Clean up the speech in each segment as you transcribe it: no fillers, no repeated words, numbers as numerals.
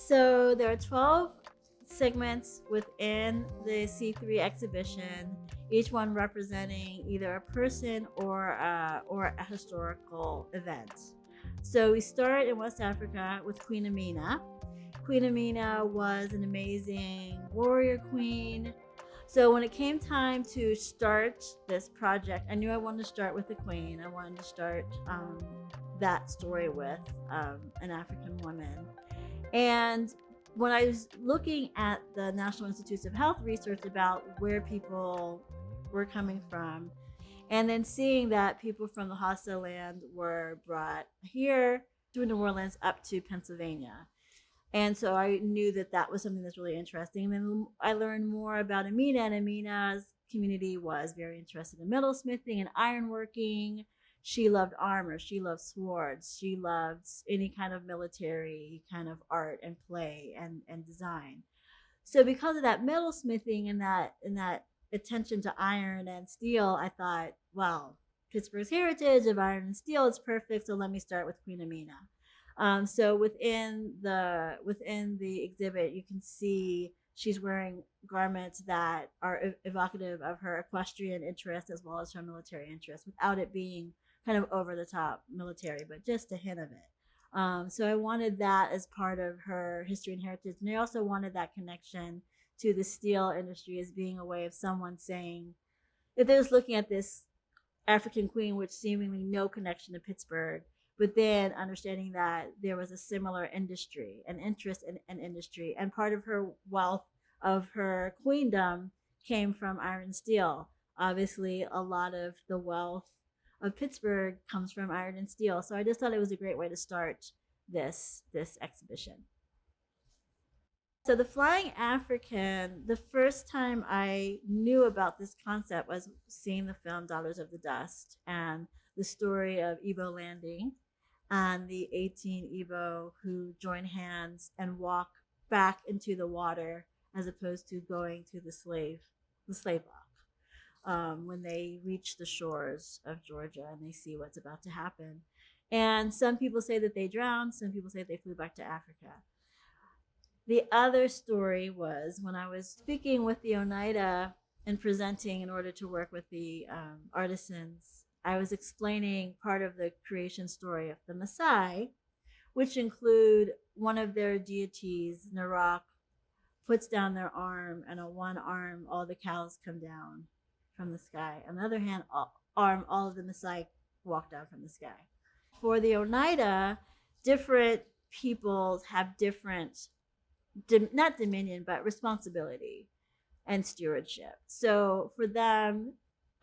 So there are 12 segments within the C3 exhibition, each one representing either a person or a historical event. So we start in West Africa with Queen Amina. Queen Amina was an amazing warrior queen. So when it came time to start this project, I knew I wanted to start with the queen. I wanted to start that story with an African woman. And when I was looking at the National Institutes of Health research about where people were coming from, and then seeing that people from the hostile land were brought here through New Orleans up to Pennsylvania. And so I knew that that was something that's really interesting. And then I learned more about Amina, and Amina's community was very interested in metalsmithing and ironworking. She loved armor. She loved swords. She loved any kind of military kind of art and play and design. So because of that metalsmithing and that attention to iron and steel, I thought, well, Pittsburgh's heritage of iron and steel is perfect. So let me start with Queen Amina. So within the exhibit, you can see she's wearing garments that are evocative of her equestrian interest as well as her military interest, without it being kind of over the top military, but just a hint of it. So I wanted that as part of her history and heritage, and I also wanted that connection to the steel industry as being a way of someone saying, if they was looking at this African queen with seemingly no connection to Pittsburgh, but then understanding that there was a similar industry, an interest in industry, and part of her wealth of her queendom came from iron and steel. Obviously, a lot of the wealth of Pittsburgh comes from iron and steel. So I just thought it was a great way to start this exhibition. So the Flying African, the first time I knew about this concept was seeing the film Daughters of the Dust and the story of Igbo landing and the 18 Igbo who join hands and walk back into the water as opposed to going to the slave block when they reach the shores of Georgia and they see what's about to happen. And some people say that they drowned, some people say they flew back to Africa. The other story was when I was speaking with the Oneida and presenting in order to work with the artisans, I was explaining part of the creation story of the Maasai, which include one of their deities, Narak, puts down their arm, and on one arm, all the cows come down from the sky. On the other hand, all of the Maasai walk down from the sky. For the Oneida, different peoples have different, not dominion, but responsibility and stewardship. So for them,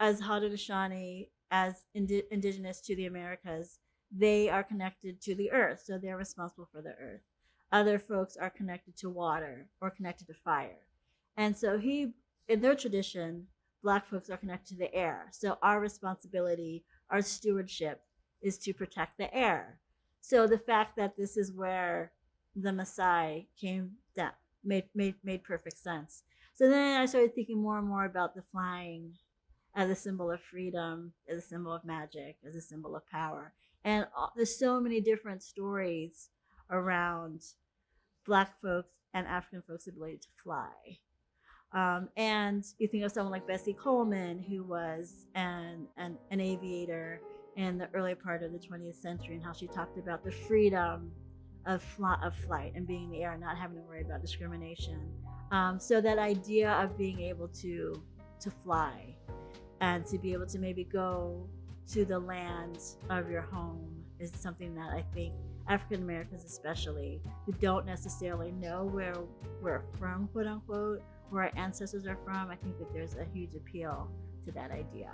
as Haudenosaunee, as indigenous to the Americas, they are connected to the earth, so they're responsible for the earth. Other folks are connected to water or connected to fire. And so in their tradition, Black folks are connected to the air. So our responsibility, our stewardship is to protect the air. So the fact that this is where the Maasai came down made perfect sense. So then I started thinking more and more about the flying as a symbol of freedom, as a symbol of magic, as a symbol of power. And there's so many different stories around Black folks and African folks' ability to fly. And you think of someone like Bessie Coleman, who was an aviator in the early part of the 20th century, and how she talked about the freedom of flight and being in the air and not having to worry about discrimination. So that idea of being able to fly and to be able to maybe go to the land of your home is something that I think African Americans especially, who don't necessarily know where we're from, quote unquote, where our ancestors are from, I think that there's a huge appeal to that idea.